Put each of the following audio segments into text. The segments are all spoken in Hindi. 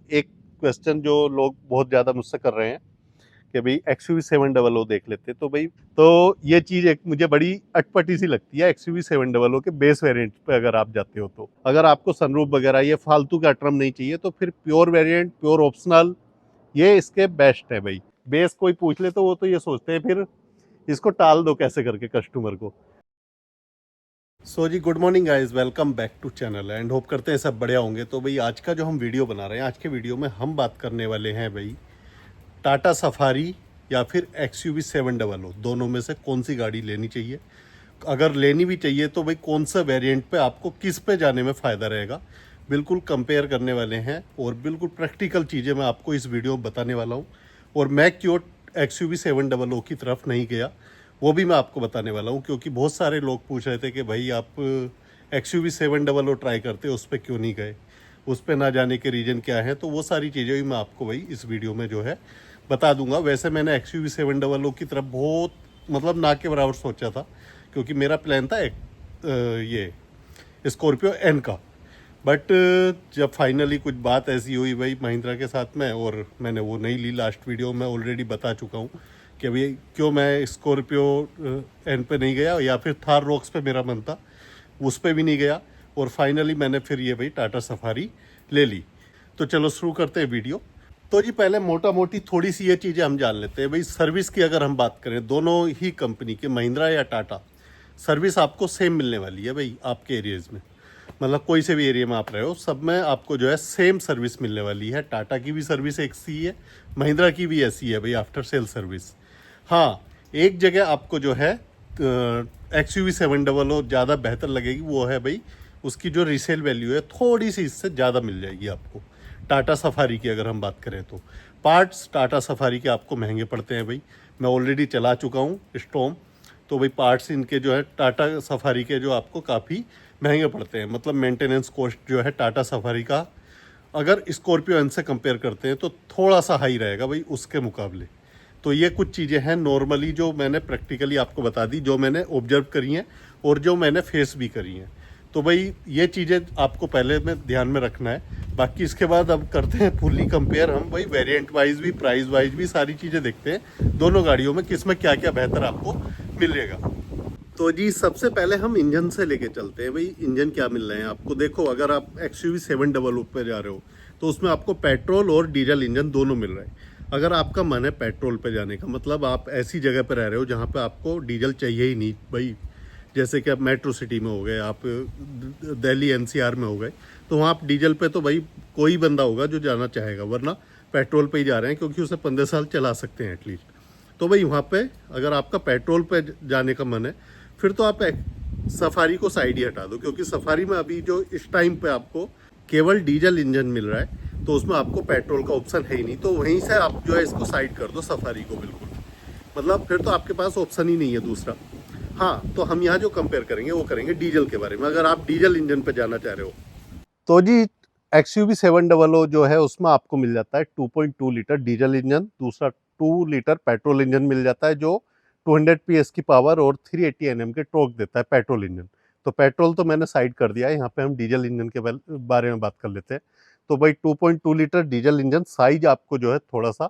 एक क्वेश्चन जो लोग बहुत ज़्यादा मुझसे कर रहे हैं कि भाई XUV 700 देख लेते, तो भाई तो ये चीज़ एक मुझे बड़ी अटपटी सी लगती है। XUV 700 के बेस वेरिएंट पे अगर आप जाते हो, तो अगर आपको सनरूफ वगैरह ये फालतू का ट्रम नहीं चाहिए, तो फिर प्योर वेरिएंट, प्योर ऑप्शनल, ये इसके बेस्ट है भाई। बेस कोई पूछ ले तो वो तो ये सोचते हैं फिर इसको टाल दो कैसे करके कस्टमर को। सो जी, good morning guys, welcome back to channel and hope करते हैं सब बढ़िया होंगे। तो भाई आज का जो हम वीडियो बना रहे हैं, आज के वीडियो में हम बात करने वाले हैं भाई टाटा सफारी या फिर XUV 700, दोनों में से कौन सी गाड़ी लेनी चाहिए। अगर लेनी भी चाहिए तो भाई कौन सा वेरिएंट पे आपको किस पे जाने में फ़ायदा रहेगा, बिल्कुल कंपेयर करने वाले हैं और बिल्कुल प्रैक्टिकल चीज़ें मैं आपको इस वीडियो में बताने वाला हूँ। और मैं क्यों XUV 700 की तरफ नहीं गया वो भी मैं आपको बताने वाला हूँ, क्योंकि बहुत सारे लोग पूछ रहे थे कि भाई आप XUV 700 ट्राई करते उस पर क्यों नहीं गए, उस पर ना जाने के रीज़न क्या है। तो वो सारी चीज़ें भी मैं आपको भाई इस वीडियो में जो है बता दूंगा। वैसे मैंने XUV 700 की तरफ बहुत मतलब ना के बराबर सोचा था, क्योंकि मेरा प्लान था ये स्कॉर्पियो एन का। बट जब फाइनली कुछ बात ऐसी हुई भाई महिंद्रा के साथ में, और मैंने वो नहीं ली। लास्ट वीडियो में ऑलरेडी बता चुका हूँ कि भाई क्यों मैं स्कॉर्पियो एन पे नहीं गया, या फिर थार रॉक्स पे मेरा मन था, उस पर भी नहीं गया। और फाइनली मैंने फिर ये भाई टाटा सफारी ले ली। तो चलो शुरू करते हैं वीडियो। तो जी पहले मोटा मोटी थोड़ी सी ये चीज़ें हम जान लेते हैं भाई। सर्विस की अगर हम बात करें, दोनों ही कंपनी के महिंद्रा या टाटा, सर्विस आपको सेम मिलने वाली है भाई आपके एरियाज़ में। मतलब कोई से भी एरिया में आप रहे हो, सब में आपको जो है सेम सर्विस मिलने वाली है। टाटा की भी सर्विस एक सी है, महिंद्रा की भी ऐसी है भाई, आफ्टर सेल सर्विस। हाँ, एक जगह आपको जो है XUV 700 ज़्यादा बेहतर लगेगी, वो है भाई उसकी जो रीसेल वैल्यू है थोड़ी सी इससे ज़्यादा मिल जाएगी आपको। टाटा सफारी की अगर हम बात करें तो पार्ट्स टाटा सफारी के आपको महंगे पड़ते हैं भाई। मैं ऑलरेडी चला चुका हूँ स्टॉर्म, तो भाई पार्ट्स इनके जो है टाटा सफारी के जो आपको काफ़ी महंगे पड़ते हैं। मतलब मेंटेनेंस कॉस्ट जो है टाटा सफारी का अगर स्कॉर्पियो एन से कंपेयर करते हैं तो थोड़ा सा हाई रहेगा भाई उसके मुकाबले। तो ये कुछ चीज़ें हैं नॉर्मली जो मैंने प्रैक्टिकली आपको बता दी, जो मैंने ऑब्जर्व करी हैं और जो मैंने फेस भी करी हैं। तो भाई ये चीज़ें आपको पहले में ध्यान में रखना है। बाकी इसके बाद अब करते हैं फुल्ली कंपेयर हम भाई, वेरिएंट वाइज भी, प्राइस वाइज भी, सारी चीज़ें देखते हैं दोनों गाड़ियों में किस में क्या क्या बेहतर आपको मिलेगा। तो जी सबसे पहले हम इंजन से लेके चलते हैं भाई, इंजन क्या मिल रहे हैं आपको। देखो, अगर आप XUV 700 पे जा रहे हो तो उसमें आपको पेट्रोल और डीजल इंजन दोनों मिल रहे हैं। अगर आपका मन है पेट्रोल पे जाने का, मतलब आप ऐसी जगह पे रह रहे हो जहाँ पे आपको डीजल चाहिए ही नहीं भाई, जैसे कि आप मेट्रो सिटी में हो गए, आप दिल्ली NCR में हो गए, तो वहाँ आप डीजल पे तो भाई कोई बंदा होगा जो जाना चाहेगा, वरना पेट्रोल पे ही जा रहे हैं क्योंकि उसे 15 साल चला सकते हैं एटलीस्ट। तो भाई वहाँ पे अगर आपका पेट्रोल पे जाने का मन है, फिर तो आप सफारी को साइड ही हटा दो, क्योंकि सफारी में अभी जो इस टाइम पे आपको केवल डीजल इंजन मिल रहा है, तो उसमें आपको पेट्रोल का ऑप्शन है ही नहीं। तो वहीं से आप जो है इसको साइड कर दो सफारी को बिल्कुल, मतलब फिर तो आपके पास ऑप्शन ही नहीं है दूसरा। हाँ, तो हम यहाँ जो कंपेयर करेंगे वो करेंगे डीजल के बारे में, अगर आप डीजल इंजन पे जाना चाह रहे हो। तो जी XUV 700 जो है उसमें आपको मिल जाता है 2.2 लीटर डीजल इंजन, दूसरा 2 लीटर पेट्रोल इंजन मिल जाता है जो 200 PS की पावर और 380 Nm के टॉर्क देता है पेट्रोल इंजन। तो पेट्रोल तो मैंने साइड कर दिया है, यहाँ पे हम डीजल इंजन के बारे में बात कर लेते हैं। तो भाई 2.2 लीटर डीजल इंजन, साइज आपको जो है थोड़ा सा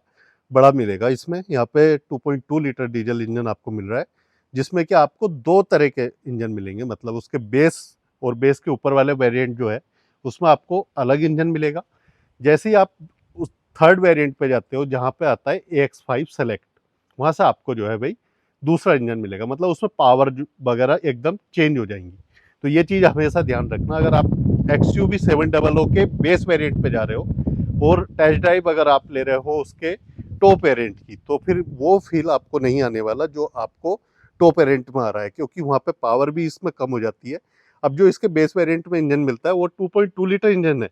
बड़ा मिलेगा इसमें। यहाँ पे 2.2 लीटर डीजल इंजन आपको मिल रहा है, जिसमें कि आपको दो तरह के इंजन मिलेंगे। मतलब उसके बेस और बेस के ऊपर वाले वेरिएंट जो है उसमें आपको अलग इंजन मिलेगा। जैसे ही आप उस थर्ड वेरिएंट पे जाते हो जहाँ पे आता है AX5 सेलेक्ट, वहाँ से आपको जो है भाई दूसरा इंजन मिलेगा। मतलब उसमें पावर वगैरह एकदम चेंज हो जाएंगी। तो ये चीज़ हमेशा ध्यान रखना। अगर आप XUV 700 के बेस वेरिएंट पे जा रहे हो और टेस्ट ड्राइव अगर आप ले रहे हो उसके टॉप वेरिएंट की, तो फिर वो फील आपको नहीं आने वाला जो आपको टॉप वेरिएंट में आ रहा है, क्योंकि वहाँ पे पावर भी इसमें कम हो जाती है। अब जो इसके बेस वेरिएंट में इंजन मिलता है वो 2.2 लीटर इंजन है,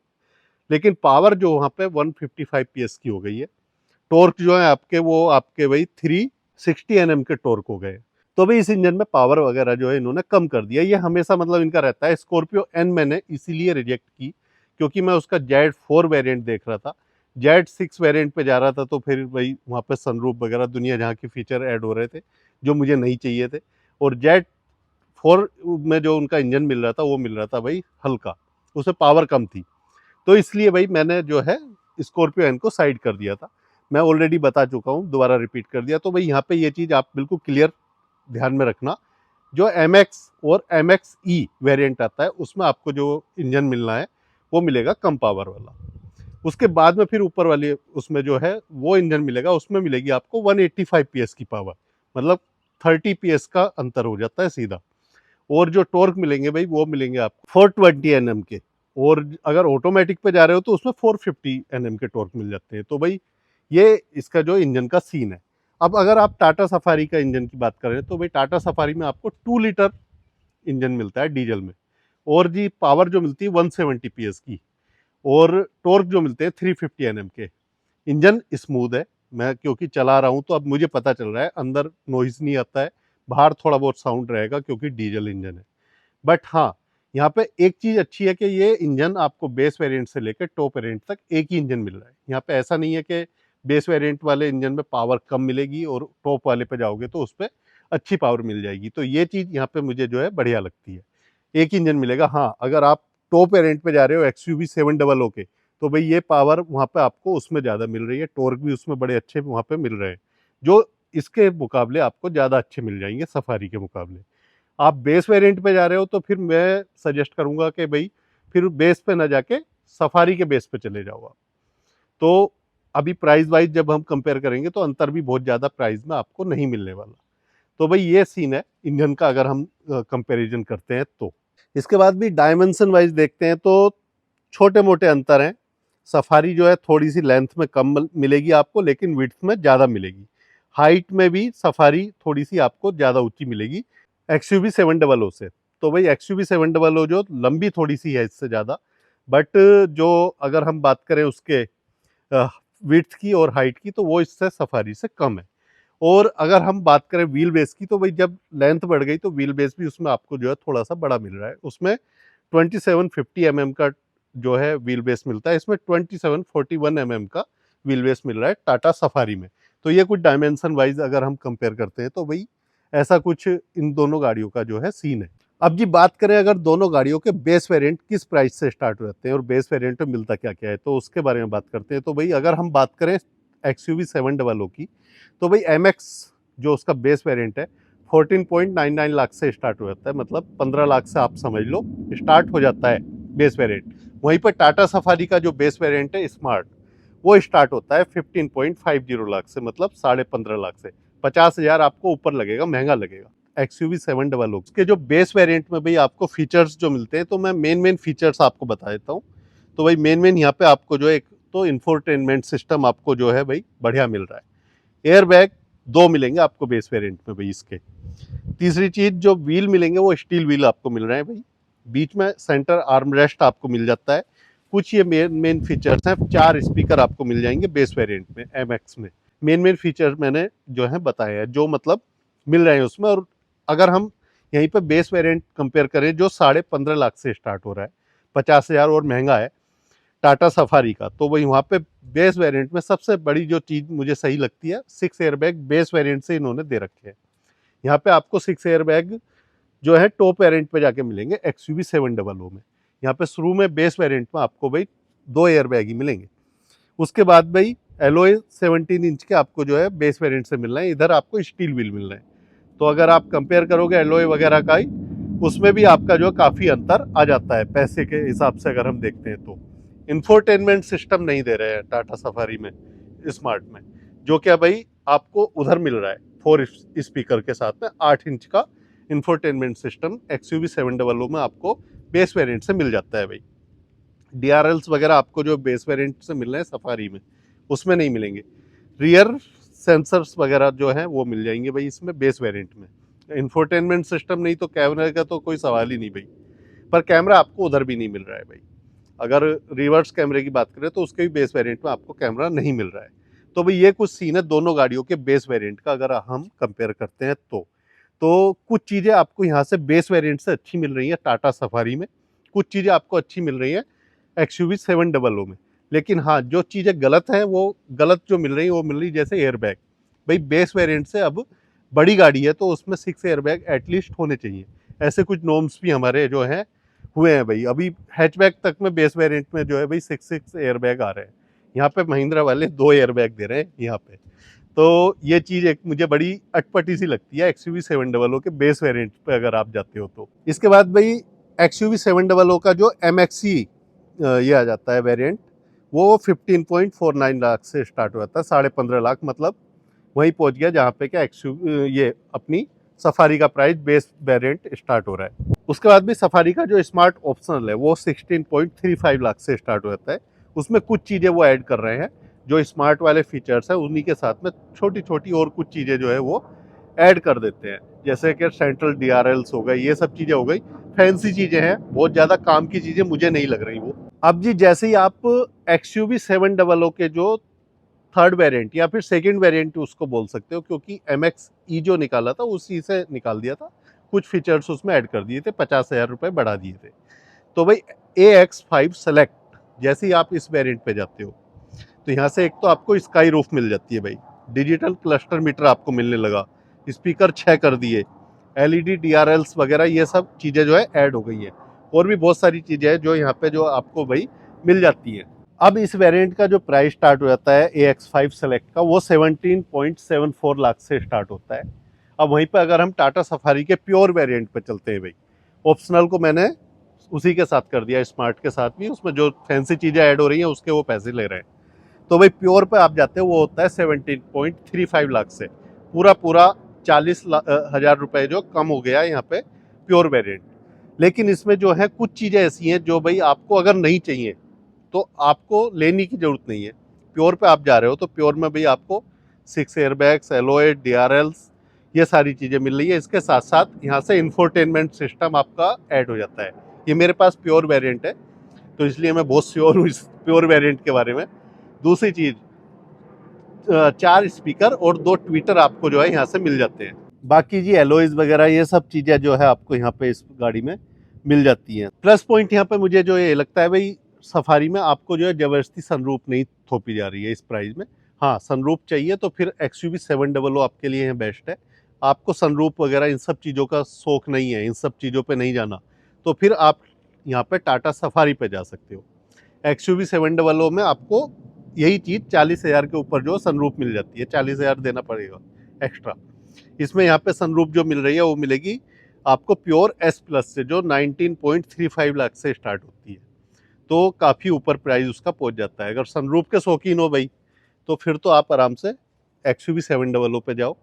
लेकिन पावर जो वहाँ पे 155 PS की हो गई है। टॉर्क जो है आपके वो आपके भाई 360 Nm के टॉर्क हो गए। तो भाई इस इंजन में पावर वगैरह जो है इन्होंने कम कर दिया। ये हमेशा मतलब इनका रहता है। स्कॉर्पियो एन मैंने इसीलिए रिजेक्ट की क्योंकि मैं उसका Z4 वेरिएंट देख रहा था, Z6 वेरिएंट पे जा रहा था, तो फिर भाई वहाँ पे सनरूफ वगैरह दुनिया जहाँ की फीचर ऐड हो रहे थे जो मुझे नहीं चाहिए थे। और Z4 में जो उनका इंजन मिल रहा था वो मिल रहा था भाई हल्का, उसमें पावर कम थी। तो इसलिए भाई मैंने जो है स्कॉर्पियो एन को साइड कर दिया था। मैं ऑलरेडी बता चुका हूँ, दोबारा रिपीट कर दिया। तो भाई यहाँ पे ये चीज़ आप बिल्कुल क्लियर ध्यान में रखना, जो MX और MX-E वेरिएंट आता है उसमें आपको जो इंजन मिलना है वो मिलेगा कम पावर वाला। उसके बाद में फिर ऊपर वाली उसमें जो है वो इंजन मिलेगा, उसमें मिलेगी आपको 185 PS की पावर, मतलब 30 PS का अंतर हो जाता है सीधा। और जो टॉर्क मिलेंगे भाई वो मिलेंगे आपको 420 Nm के, और अगर ऑटोमेटिक पे जा रहे हो तो उसमें 450 Nm के टॉर्क मिल जाते हैं। तो भाई ये इसका जो इंजन का सीन है। अब अगर आप टाटा सफारी का इंजन की बात करें तो भाई टाटा सफारी में आपको 2 लीटर इंजन मिलता है डीजल में, और जी पावर जो मिलती है 170 PS की, और टॉर्क जो मिलते हैं 350 Nm के। इंजन स्मूथ है, मैं क्योंकि चला रहा हूँ तो अब मुझे पता चल रहा है अंदर नॉइज नहीं आता है, बाहर थोड़ा बहुत साउंड रहेगा क्योंकि डीजल इंजन है। बट हाँ, यहाँ पे एक चीज़ अच्छी है कि ये इंजन आपको बेस वेरिएंट से लेकर टॉप वेरिएंट तक एक ही इंजन मिल रहा है। यहाँ पे ऐसा नहीं है कि बेस वेरिएंट वाले इंजन में पावर कम मिलेगी और टॉप वाले पे जाओगे तो उस पर अच्छी पावर मिल जाएगी। तो ये चीज़ यहाँ पे मुझे जो है बढ़िया लगती है, एक ही इंजन मिलेगा। हाँ, अगर आप टॉप वेरिएंट पे जा रहे हो XUV 700 के, तो भाई ये पावर वहाँ पे आपको उसमें ज़्यादा मिल रही है, टॉर्क भी उसमें बड़े अच्छे वहाँ पे मिल रहे हैं, जो इसके मुकाबले आपको ज़्यादा अच्छे मिल जाएंगे सफारी के मुकाबले। आप बेस वेरिएंट पे जा रहे हो तो फिर मैं सजेस्ट करूंगा कि भाई फिर बेस पे ना जाके सफारी के बेस पे चले जाओ आप। तो अभी प्राइस वाइज जब हम कंपेयर करेंगे तो अंतर भी बहुत ज़्यादा प्राइस में आपको नहीं मिलने वाला। तो भाई ये सीन है इंजन का अगर हम कंपैरिजन करते हैं तो। इसके बाद भी डायमेंशन वाइज देखते हैं तो छोटे मोटे अंतर हैं। सफारी जो है थोड़ी सी लेंथ में कम मिलेगी आपको, लेकिन विड्थ में ज़्यादा मिलेगी। हाइट में भी सफारी थोड़ी सी आपको ज़्यादा ऊंची मिलेगी XUV 700 से। तो भाई XUV 700 जो लंबी थोड़ी सी है इससे ज़्यादा, बट जो अगर हम बात करें उसके विड्थ की और हाइट की तो वो इससे सफारी से कम है। और अगर हम बात करें व्हील बेस की तो भाई जब लेंथ बढ़ गई तो व्हील बेस भी उसमें आपको जो है थोड़ा सा बड़ा मिल रहा है। उसमें 2750 mm का जो है व्हील बेस मिलता है, इसमें 2741 mm का व्हील बेस मिल रहा है टाटा सफारी में। तो ये कुछ डायमेंशन वाइज अगर हम कंपेयर करते हैं तो भाई ऐसा कुछ इन दोनों गाड़ियों का जो है सीन है। अब जी बात करें अगर दोनों गाड़ियों के बेस वेरिएंट किस प्राइस से स्टार्ट हो जाते हैं और बेस वेरिएंट में मिलता क्या क्या है, तो उसके बारे में बात करते हैं। तो भाई अगर हम बात करें XUV 700 की, तो भाई MX जो उसका बेस वेरिएंट है 14.99 लाख से स्टार्ट हो जाता है, मतलब 15 लाख से आप समझ लो स्टार्ट हो जाता है बेस वेरिएंट। वहीं पर टाटा सफारी का जो बेस वेरिएंट है स्मार्ट, वो स्टार्ट होता है 15.50 लाख से, मतलब 15.5 लाख से। 50,000 आपको ऊपर लगेगा, महंगा लगेगा। XUV 700 के जो बेस वेरिएंट में भाई आपको फीचर्स जो मिलते हैं, तो मैं मेन फीचर्स आपको बता देता हूँ। तो भाई मेन यहाँ पे आपको जो एक तो इंफोटेनमेंट सिस्टम आपको जो है भाई बढ़िया मिल रहा है। एयर बैग 2 मिलेंगे आपको बेस वेरिएंट में भाई इसके। तीसरी चीज़ जो व्हील मिलेंगे वो स्टील व्हील आपको मिल रहे हैं भाई। बीच में सेंटर आर्म रेस्ट आपको मिल जाता है। कुछ ये मेन फीचर्स हैं। 4 स्पीकर आपको मिल जाएंगे बेस वेरिएंट में MX में। मेन फीचर मैंने जो है बताए हैं, जो मतलब मिल रहे हैं उसमें। और अगर हम यहीं पे बेस वेरिएंट कंपेयर करें जो 15.5 लाख से स्टार्ट हो रहा है, 50,000 और महंगा है टाटा सफारी का, तो वही वहाँ पे बेस वेरिएंट में सबसे बड़ी जो चीज़ मुझे सही लगती है, 6 एयरबैग बेस वेरिएंट से इन्होंने दे रखे हैं। यहाँ पे आपको 6 एयरबैग जो है टॉप वेरिएंट पे जाके मिलेंगे XUV 700 में। यहाँ पे शुरू में बेस वेरिएंट में आपको भाई 2 एयरबैग ही मिलेंगे। उसके बाद भाई एलॉय 17 इंच के आपको जो है बेस वेरिएंट से मिल रहे हैं, इधर आपको स्टील व्हील मिल रहे हैं। तो अगर आप कंपेयर करोगे एलॉय वगैरह का ही, उसमें भी आपका जो काफ़ी अंतर आ जाता है पैसे के हिसाब से अगर हम देखते हैं तो। इंफोटेनमेंट सिस्टम नहीं दे रहे हैं टाटा सफारी में स्मार्ट में, जो क्या भाई आपको उधर मिल रहा है 4 स्पीकर के साथ में 8 इंच का इंफोटेनमेंट सिस्टम XUV 700 में आपको बेस वेरिएंट से मिल जाता है भाई। DRLs वगैरह आपको जो बेस वेरिएंट से मिल रहे हैं सफारी में उसमें नहीं मिलेंगे। रियर सेंसर्स वगैरह जो है वो मिल जाएंगे भाई इसमें बेस वेरिएंट में। इंफोटेनमेंट सिस्टम नहीं तो कैमरे का तो कोई सवाल ही नहीं भाई। पर कैमरा आपको उधर भी नहीं मिल रहा है भाई। अगर रिवर्स कैमरे की बात करें तो उसके भी बेस वेरिएंट में आपको कैमरा नहीं मिल रहा है। तो भाई ये कुछ सीन है दोनों गाड़ियों के बेस वेरिएंट का अगर हम कंपेयर करते हैं तो कुछ चीज़ें आपको यहाँ से बेस वेरिएंट से अच्छी मिल रही है टाटा सफारी में, कुछ चीज़ें आपको अच्छी मिल रही है XUV 700 में। लेकिन हाँ, जो चीज़ें गलत हैं वो गलत जो मिल रही है वो मिल रही जैसे एयरबैग। भाई बेस वेरिएंट से अब बड़ी गाड़ी है तो उसमें 6 एयरबैग एटलीस्ट होने चाहिए। ऐसे कुछ नॉर्म्स भी हमारे जो हैं हुए हैं भाई। अभी हैचबैक तक में बेस वेरिएंट में जो है भाई 6 एयरबैग आ रहे हैं। यहाँ पे महिंद्रा वाले 2 एयरबैग दे रहे हैं यहाँ पे। तो ये चीज़ एक मुझे बड़ी अटपटी सी लगती है XUV 700 के बेस वेरिएंट पे अगर आप जाते हो तो। इसके बाद भाई XUV 700 का जो MXE ये आ जाता है वेरिएंट, वो 15.49 लाख से स्टार्ट होता है, 15.5 लाख, मतलब वहीं पहुंच गया जहाँ पे क्या ये अपनी सफारी का प्राइस बेस वेरिएंट स्टार्ट हो रहा है। उसके बाद भी सफारी का जो स्मार्ट ऑप्शनल है वो 16.35 लाख से स्टार्ट होता है। उसमें कुछ चीज़ें वो ऐड कर रहे हैं, जो स्मार्ट वाले फीचर्स है उन्हीं के साथ में छोटी छोटी और कुछ चीज़ें जो है वो ऐड कर देते हैं, जैसे कि सेंट्रल DRLs हो गए, ये सब चीज़ें हो गई, फैंसी चीज़ें हैं, बहुत ज़्यादा काम की चीज़ें मुझे नहीं लग रही वो। अब जी जैसे ही आप XUV 700 के जो थर्ड वेरिएंट या फिर सेकंड वेरिएंट उसको बोल सकते हो, क्योंकि MXE जो निकाला था उसी से निकाल दिया था, कुछ फीचर्स उसमें ऐड कर दिए थे, 50,000 रुपये बढ़ा दिए थे। तो भाई AX5 सेलेक्ट जैसे ही आप इस वेरिएंट पे जाते हो तो यहाँ से एक तो आपको स्काई रूफ मिल जाती है भाई, डिजिटल क्लस्टर मीटर आपको मिलने लगा, स्पीकर 6 कर दिए, LED DRLs वगैरह ये सब चीज़ें जो है ऐड हो गई हैं, और भी बहुत सारी चीज़ें हैं जो यहाँ पे जो आपको भाई मिल जाती हैं। अब इस वेरिएंट का जो प्राइस स्टार्ट हो जाता है AX5 सेलेक्ट का, वो 17.74 लाख से स्टार्ट होता है। अब वहीं पे अगर हम टाटा सफारी के प्योर वेरिएंट पे चलते हैं भाई, ऑप्शनल को मैंने उसी के साथ कर दिया, स्मार्ट के साथ भी, उसमें जो फैंसी चीज़ें ऐड हो रही हैं उसके वो पैसे ले रहे हैं। तो भाई प्योर पे आप जाते हो वो होता है 17.35 लाख से, पूरा पूरा 40,000 रुपये जो कम हो गया है यहाँ पे प्योर वेरिएंट। लेकिन इसमें जो है कुछ चीज़ें ऐसी हैं जो भाई आपको अगर नहीं चाहिए तो आपको लेने की ज़रूरत नहीं है। प्योर पे आप जा रहे हो तो प्योर में भाई आपको 6 एयरबैग्स, एलॉय, DRLs, ये सारी चीज़ें मिल रही है। इसके साथ साथ यहाँ से इंफोटेनमेंट सिस्टम आपका ऐड हो जाता है। ये मेरे पास प्योर वेरिएंट है तो इसलिए मैं बहुत श्योर हूँ इस प्योर वेरिएंट के बारे में। दूसरी चीज़, 4 स्पीकर और 2 ट्विटर आपको जो है यहाँ से मिल जाते हैं। बाकी जी एलॉयज वगैरह ये सब चीज़ें जो है आपको यहाँ पे इस गाड़ी में मिल जाती हैं। प्लस पॉइंट यहाँ पे मुझे जो ये लगता है भाई, सफारी में आपको जो है ज़बरदस्ती सनरूफ नहीं थोपी जा रही है इस प्राइस में। हाँ, सनरूफ चाहिए तो फिर XUV 700 आपके लिए बेस्ट है। आपको सनरूफ वगैरह इन सब चीज़ों का शौक नहीं है, इन सब चीज़ों पे नहीं जाना, तो फिर आप यहाँ पे टाटा सफारी पे जा सकते हो। XUV 700 में आपको यही चीज़ 40,000 के ऊपर जो सनरूफ मिल जाती है, 40,000 देना पड़ेगा एक्स्ट्रा। इसमें यहाँ पे सनरूफ जो मिल रही है वो मिलेगी आपको प्योर S+ से, जो 19.35 लाख से स्टार्ट होती है। तो काफ़ी ऊपर प्राइस उसका पहुंच जाता है। अगर सनरूफ के शौकीन हो भाई तो फिर तो आप आराम से XUV 700 पे जाओ।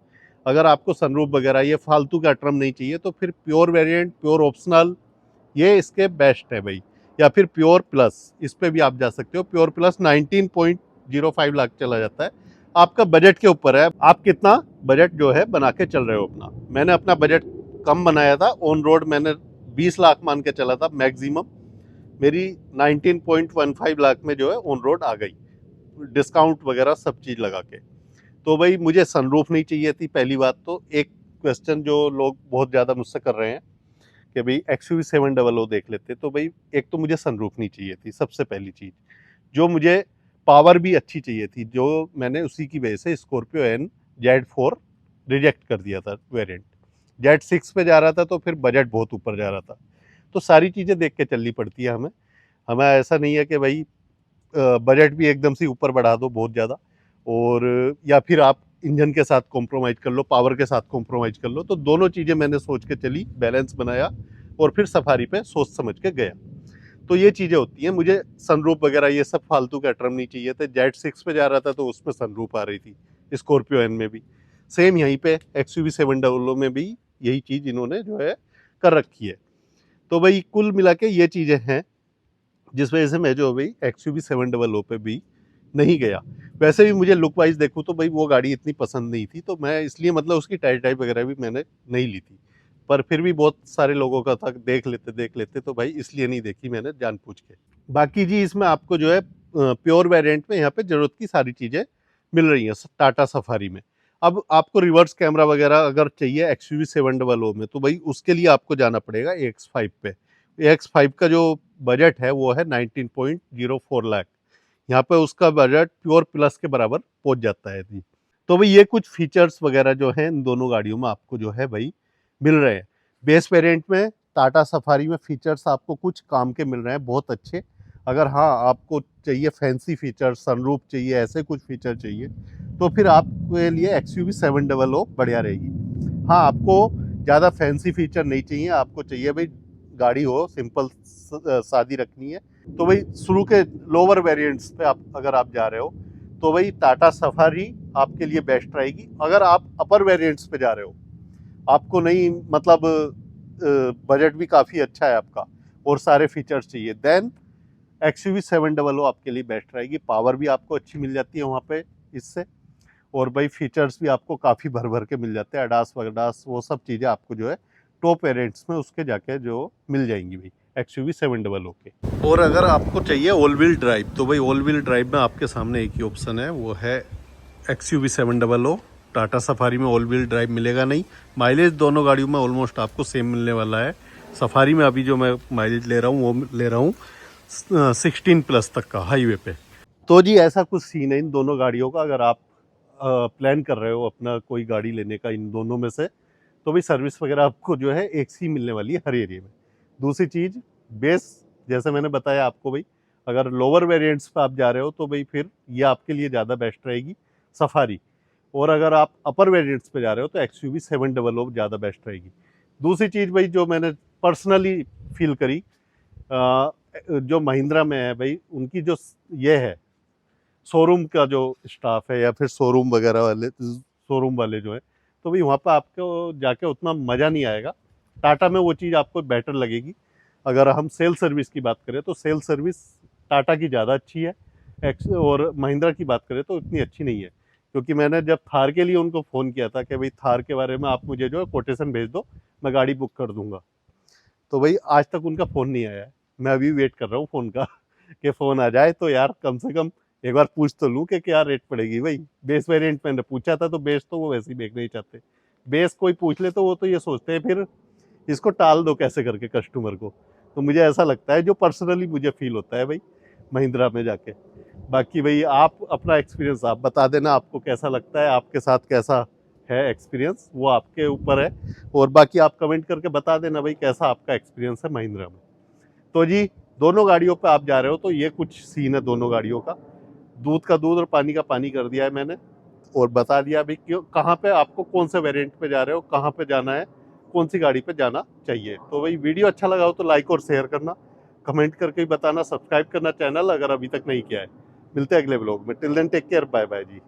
अगर आपको सनरूफ वगैरह ये फालतू का ट्रम नहीं चाहिए तो फिर प्योर वेरिएंट, प्योर ऑप्शनल, ये इसके बेस्ट है भाई। या फिर प्योर प्लस, इस पे भी आप जा सकते हो। प्योर प्लस 19.05 लाख चला जाता है। आपका बजट के ऊपर है, आप कितना बजट जो है बना के चल रहे हो अपना। मैंने अपना बजट कम बनाया था, ऑन रोड मैंने 20 लाख मान के चला था मैक्सिमम, मेरी 19.15 लाख में जो है ऑन रोड आ गई, डिस्काउंट वगैरह सब चीज़ लगा के। तो भाई मुझे सनरूफ नहीं चाहिए थी पहली बात तो। एक क्वेश्चन जो लोग बहुत ज़्यादा मुझसे कर रहे हैं कि भाई XUV 700 देख लेते, तो भाई एक तो मुझे सनरूफ नहीं चाहिए थी सबसे पहली चीज़, जो मुझे पावर भी अच्छी चाहिए थी, जो मैंने उसी की वजह से स्कॉर्पियो एन Z4 रिजेक्ट कर दिया था वेरिएंट। Z6 पे जा रहा था तो फिर बजट बहुत ऊपर जा रहा था। तो सारी चीज़ें देख के चलनी पड़ती है हमें। हमें ऐसा नहीं है कि भाई बजट भी एकदम से ऊपर बढ़ा दो बहुत ज़्यादा, और या फिर आप इंजन के साथ कॉम्प्रोमाइज़ कर लो, पावर के साथ कॉम्प्रोमाइज़ कर लो। तो दोनों चीज़ें मैंने सोच के चली, बैलेंस बनाया और फिर सफारी पे सोच समझ के गया। तो ये चीज़ें होती हैं। मुझे सनरूफ वगैरह ये सब फालतू का ट्रम नहीं चाहिए थे। Z6 पे जा रहा था तो उसमें सनरूफ आ रही थी, स्कॉर्पियो एन में भी सेम, यहीं पे XUV 700 में भी यही चीज़ इन्होंने जो है कर रखी है। तो भाई कुल मिला के ये चीज़ें हैं जिस वजह से मैं जो भाई XUV 700 पे भी नहीं गया। वैसे भी मुझे लुक वाइज देखूँ तो भाई वो गाड़ी इतनी पसंद नहीं थी, तो मैं इसलिए मतलब उसकी टेस्ट ड्राइव वगैरह भी मैंने नहीं ली थी। पर फिर भी बहुत सारे लोगों का था देख लेते, तो भाई इसलिए नहीं देखी मैंने जान पूछ के। बाकी जी इसमें आपको जो है प्योर वेरिएंट में यहाँ पे ज़रूरत की सारी चीज़ें मिल रही हैं टाटा सफारी में। अब आपको रिवर्स कैमरा वगैरह अगर चाहिए XUV 700 में, तो भाई उसके लिए आपको जाना पड़ेगा AX5 पे। AX5 का जो बजट है वो है 19.04 लाख। यहाँ पे उसका बजट प्योर प्लस के बराबर पहुंच जाता है जी। तो भाई ये कुछ फीचर्स वगैरह जो हैं इन दोनों गाड़ियों में आपको जो है भाई मिल रहे हैं। बेस वेरिएंट में टाटा सफारी में फीचर्स आपको कुछ काम के मिल रहे हैं बहुत अच्छे। अगर हाँ आपको चाहिए फैंसी फीचर, सनरूफ चाहिए, ऐसे कुछ फीचर चाहिए, तो फिर आपके लिए XUV 700 बढ़िया रहेगी। हाँ, आपको ज़्यादा फैंसी फीचर नहीं चाहिए, आपको चाहिए भाई गाड़ी हो सिंपल सादी रखनी है, तो भाई शुरू के लोअर वेरिएंट्स पे अगर आप जा रहे हो तो भाई टाटा सफारी आपके लिए बेस्ट रहेगी। अगर आप अपर वेरिएंट्स पे जा रहे हो, आपको नहीं मतलब बजट भी काफ़ी अच्छा है आपका और सारे फीचर्स चाहिए, देन XUV 700 आपके लिए बेस्ट रहेगी। पावर भी आपको अच्छी मिल जाती है वहाँ पे इससे, और भाई फीचर्स भी आपको काफ़ी भर भर के मिल जाते हैं, अडास वडास वो सब चीज़ें आपको जो है टॉप वेरिएंट्स में उसके जाके जो मिल जाएंगी भाई XUV 700 के। और अगर आपको चाहिए ऑल व्हील ड्राइव, तो भाई ऑल व्हील ड्राइव में आपके सामने एक ही ऑप्शन है, वो है XUV 700। टाटा सफारी में ऑल व्हील ड्राइव मिलेगा नहीं। माइलेज दोनों गाड़ियों में ऑलमोस्ट आपको सेम मिलने वाला है। सफारी में अभी जो मैं माइलेज ले रहा हूँ वो ले रहा हूँ 16+ तक का हाईवे पे। तो जी ऐसा कुछ सीन है इन दोनों गाड़ियों का। अगर आप प्लान कर रहे हो अपना कोई गाड़ी लेने का इन दोनों में से, तो भाई सर्विस वगैरह आपको जो है एक सी मिलने वाली है हर एरिया में। दूसरी चीज़ बेस, जैसे मैंने बताया आपको भाई, अगर लोअर वेरिएंट्स पे आप जा रहे हो तो भाई फिर ये आपके लिए ज़्यादा बेस्ट रहेगी सफारी, और अगर आप अपर वेरिएंट्स पे जा रहे हो तो XUV 700 ज़्यादा बेस्ट रहेगी। दूसरी चीज़ भाई जो मैंने पर्सनली फील करी, जो महिंद्रा में है भाई, उनकी जो ये है शोरूम का जो स्टाफ है या फिर शोरूम वगैरह वाले, शोरूम वाले जो है, तो भाई वहाँ पे आपको जाके उतना मज़ा नहीं आएगा। टाटा में वो चीज़ आपको बेटर लगेगी। अगर हम सेल सर्विस की बात करें तो सेल सर्विस टाटा की ज़्यादा अच्छी है, और महिंद्रा की बात करें तो इतनी अच्छी नहीं है। क्योंकि मैंने जब थार के लिए उनको फ़ोन किया था कि भाई थार के बारे में आप मुझे जो है कोटेशन भेज दो, मैं गाड़ी बुक कर दूंगा, तो भाई आज तक उनका फ़ोन नहीं आया है। मैं अभी वेट कर रहा हूँ फ़ोन का कि फ़ोन आ जाए तो यार कम से कम एक बार पूछ तो लूँ कि क्या रेट पड़ेगी भाई। बेस वेरिएंट मैंने पूछा था, तो बेस तो वो वैसे ही देखना ही चाहते। बेस कोई पूछ ले तो वो तो ये सोचते हैं फिर इसको टाल दो कैसे करके कस्टमर को। तो मुझे ऐसा लगता है, जो पर्सनली मुझे फील होता है भाई महिंद्रा में जाके। बाकी भाई आप अपना एक्सपीरियंस आप बता देना, आपको कैसा लगता है, आपके साथ कैसा है एक्सपीरियंस, वो आपके ऊपर है। और बाकी आप कमेंट करके बता देना भाई कैसा आपका एक्सपीरियंस है महिंद्रा में। तो जी दोनों गाड़ियों पे आप जा रहे हो तो ये कुछ सीन है दोनों गाड़ियों का। दूध का दूध और पानी का पानी कर दिया है मैंने, और बता दिया भाई क्यों कहाँ पे आपको कौन से वेरिएंट पे जा रहे हो, कहाँ पे जाना है, कौन सी गाड़ी पे जाना चाहिए। तो भाई वीडियो अच्छा लगा हो तो लाइक और शेयर करना, कमेंट करके भी बताना, सब्सक्राइब करना चैनल अगर अभी तक नहीं किया है। मिलते हैं अगले ब्लॉग में। Till then take care, bye bye जी।